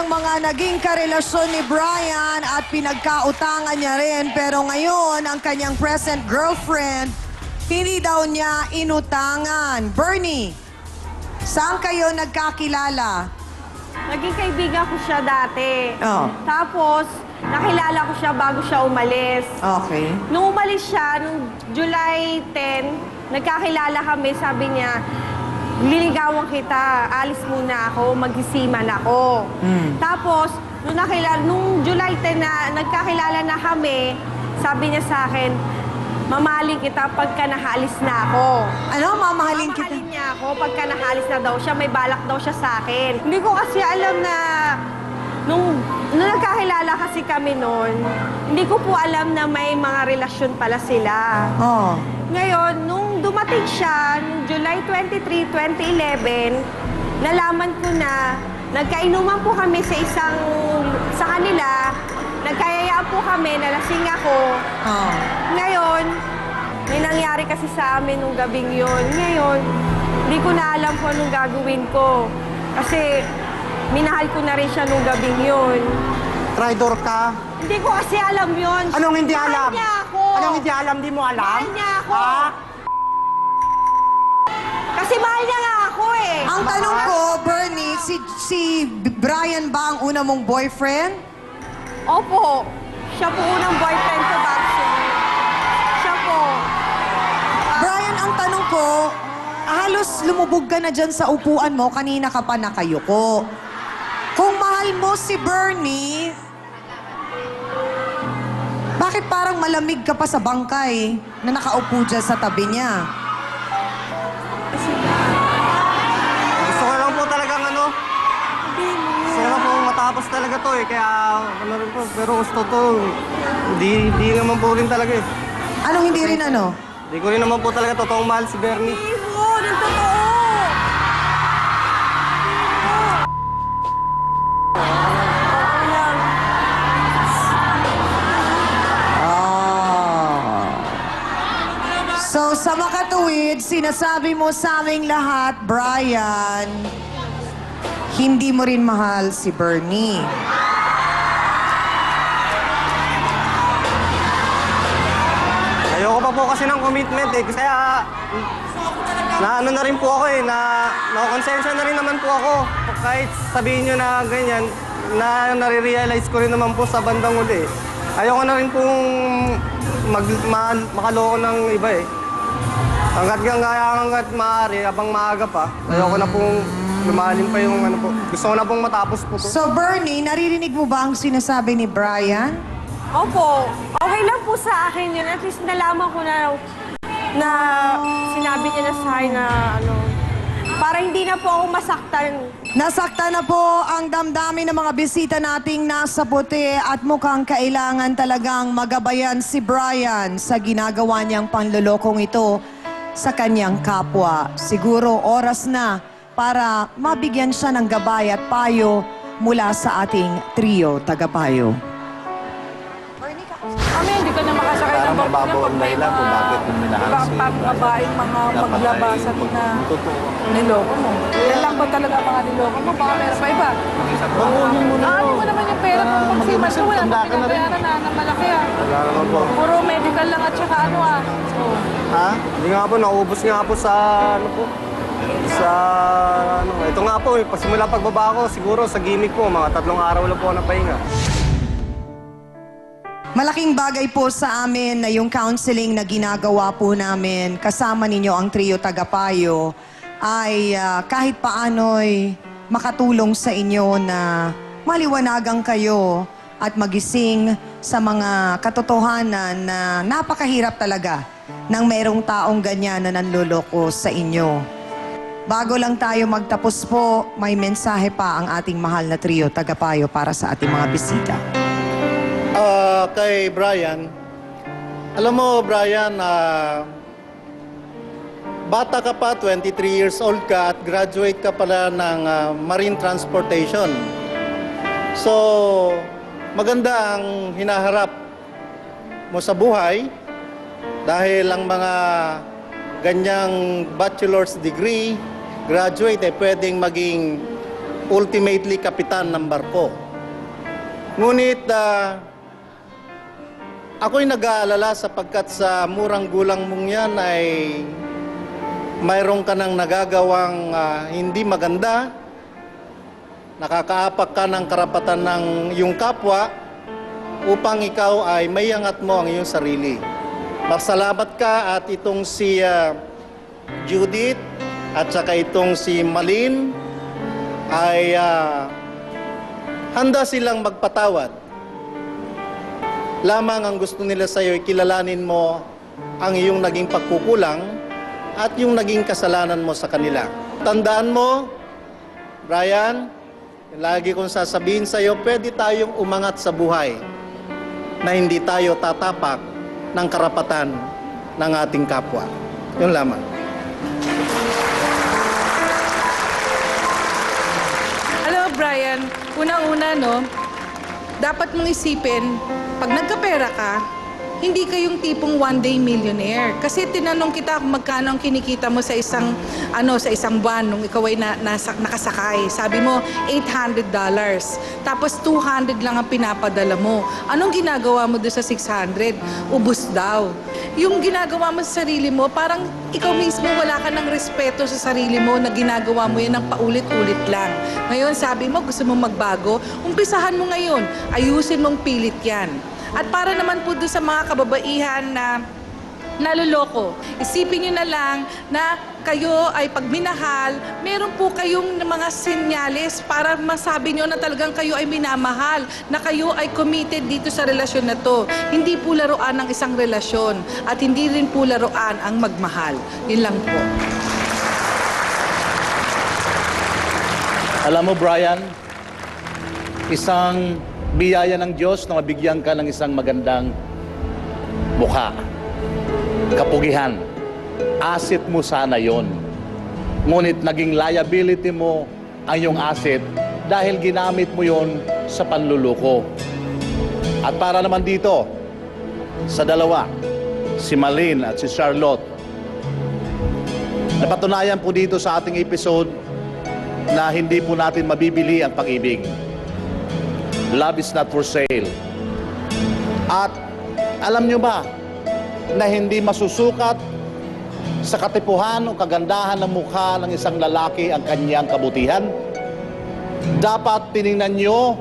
ng mga naging karelasyon ni Brian at pinagkautangan niya rin. Pero ngayon, ang kanyang present girlfriend, hindi daw niya inutangan. Bernie, saan kayo nagkakilala? Naging kaibigan ko siya dati. Oh. Tapos, nakilala ko siya bago siya umalis. Okay. Nung umalis siya, nung July 10, nagkakilala kami, sabi niya, liligawan kita, alis muna ako, magsisiman ako. Tapos, nung July 10 na nagkakilala na kami, sabi niya sa akin, mamahalin kita pagka nakaalis na ako. Ano? Mamahalin kita? Mamahalin niya ako pagka nakaalis na daw siya, may balak daw siya sa akin. Hindi ko kasi alam na, nung nagkakilala kasi kami noon, hindi ko po alam na may mga relasyon pala sila. Oh. Ngayon, nung dumating siya, noong July 23, 2011, nalaman ko na nagkainuman po kami sa kanila, nagkayayaan po kami, nalasing ako. Oh. Ngayon, may nangyari kasi sa amin nung gabing yun. Ngayon, hindi ko na alam kung anong gagawin ko. Kasi minahal ko na rin siya nung gabing yun. Traitor ka? Hindi ko kasi alam yun. Anong hindi Mahal alam? niya ako. Anong hindi alam? Di mo alam? Mahal niya ako. Ha? Kasi mahal niya nga ako eh. Ang tanong ko, Bernie, si Brian ba ang una mong boyfriend? Opo. Siya po unang boyfriend ko bago siya. Siya po. Brian, ang tanong ko, halos lumubog ka na dyan sa upuan mo, kanina ka pa nakayuko. Kung mahal mo si Bernie, bakit parang malamig ka pa sa bangkay na nakaupo dyan sa tabi niya? Gusto ko lang po talagang ano. Gusto ko lang po matapos talaga to eh. Kaya ano rin po. Pero gusto to. Hindi naman po rin talaga eh. Anong hindi rin ano? Hindi ko rin naman po talaga totoong mahal si Bernie. Hindi mo, ng totoo. So, sa makatuwid, sinasabi mo sa aming lahat, Brian, hindi mo rin mahal si Bernie. Ayoko pa po kasi ng commitment eh. Kasi na ano na rin po ako eh. Na-konsensya na rin naman po ako. Kahit sabihin nyo na ganyan, na nare-realize ko rin naman po sa bandang uli eh. Ayoko na rin pong makaloko ng iba eh. Hanggat maaari, abang maaga pa, ayoko na pong lumalim pa yung ano po. Gusto ko na pong matapos po to. So, Bernie, naririnig mo ba ang sinasabi ni Brian? Opo. Okay lang po sa akin yun. At least nalaman ko na sinabi niya na sa akin na ano, para hindi na po ako masaktan. Nasaktan na po ang damdamin ng mga bisita nating nasa puti at mukhang kailangan talagang magabayan si Brian sa ginagawa niyang panlolokong ito sa kanyang kapwa. Siguro oras na para mabigyan siya ng gabay at payo mula sa ating trio tagapayo. Kami, hindi ka na makasakay ng barko niya pag may lang kung bakit minahal si pang babaeng mga maglabasan na niloko mo. Yan lang ba talaga ang mga niloko mo? Baka meron pa iba. Bangunin mo na Ano mo naman yung pera kung magsimas mo? Wala tanda pa ka na rin. pinabayaran na malaki ah. Wala naman po. Puro medical lang at saka ano ah. Oh. Ha? Hindi nga po, naubos nga po sa ano po. Sa ano, ito nga po, pasimula pagbaba ko, siguro sa gimmick po, mga 3 araw lang po ako napahinga. Malaking bagay po sa amin na yung counseling na ginagawa po namin kasama ninyo ang trio tagapayo ay kahit paano'y makatulong sa inyo na maliwanagan kayo at magising sa mga katotohanan na napakahirap talaga nang merong taong ganyan na nanloloko sa inyo. Bago lang tayo magtapos po, may mensahe pa ang ating mahal na trio tagapayo para sa ating mga bisita. Kay Brian, alam mo Brian, bata ka pa, 23 years old ka at graduate ka pala ng Marine Transportation. So, maganda ang hinaharap mo sa buhay dahil ang mga ganyang bachelor's degree, graduate, pwedeng maging ultimately kapitan ng barko. Ngunit ako'y nag-aalala sapagkat sa murang gulang mong yan ay mayroon ka nang nagagawang hindi maganda, nakakaapak ka ng karapatan ng iyong kapwa upang ikaw ay maiangat mo ang iyong sarili. Masalamat ka at itong si Judith at saka itong si Malin ay handa silang magpatawad. Lamang ang gusto nila sa iyo ay kilalanin mo ang iyong naging pagkukulang at yung naging kasalanan mo sa kanila. Tandaan mo, Brian, lagi kong sasabihin sa iyo, pwede tayong umangat sa buhay na hindi tayo tatapak ng karapatan ng ating kapwa. Yun lamang. Alam mo, Brian, unang-una, no, dapat mong isipin, pag nagkapera ka, hindi kayong tipong one-day millionaire. Kasi tinanong kita kung magkano ang kinikita mo sa isang buwan nung ikaw ay nakasakay. Sabi mo, $800. Tapos 200 lang ang pinapadala mo. Anong ginagawa mo doon sa 600? Ubus daw. Yung ginagawa mo sa sarili mo, parang ikaw mismo wala ka ng respeto sa sarili mo na ginagawa mo yan ng paulit-ulit lang. Ngayon, sabi mo, gusto mong magbago, umpisahan mo ngayon. Ayusin mong pilit yan. At para naman po doon sa mga kababaihan na naluloko, isipin nyo na lang na kayo ay pag minahal, meron po kayong mga senyales para masabi nyo na talagang kayo ay minamahal, na kayo ay committed dito sa relasyon na to. Hindi po laruan ang isang relasyon at hindi rin po laruan ang magmahal. Yun lang po. Alam mo, Brian, isang biyaya ng Diyos na mabigyan ka ng isang magandang mukha. Kapugihan. Asset mo sana yon. Ngunit naging liability mo ang iyong asset dahil ginamit mo yon sa panluloko. At para naman dito, sa dalawa, si Malin at si Charlotte, napatunayan po dito sa ating episode na hindi po natin mabibili ang pag-ibig. Love is not for sale. At alam nyo ba na hindi masusukat sa katipuhan o kagandahan ng mukha ng isang lalaki ang kanyang kabutihan? Dapat tiningnan nyo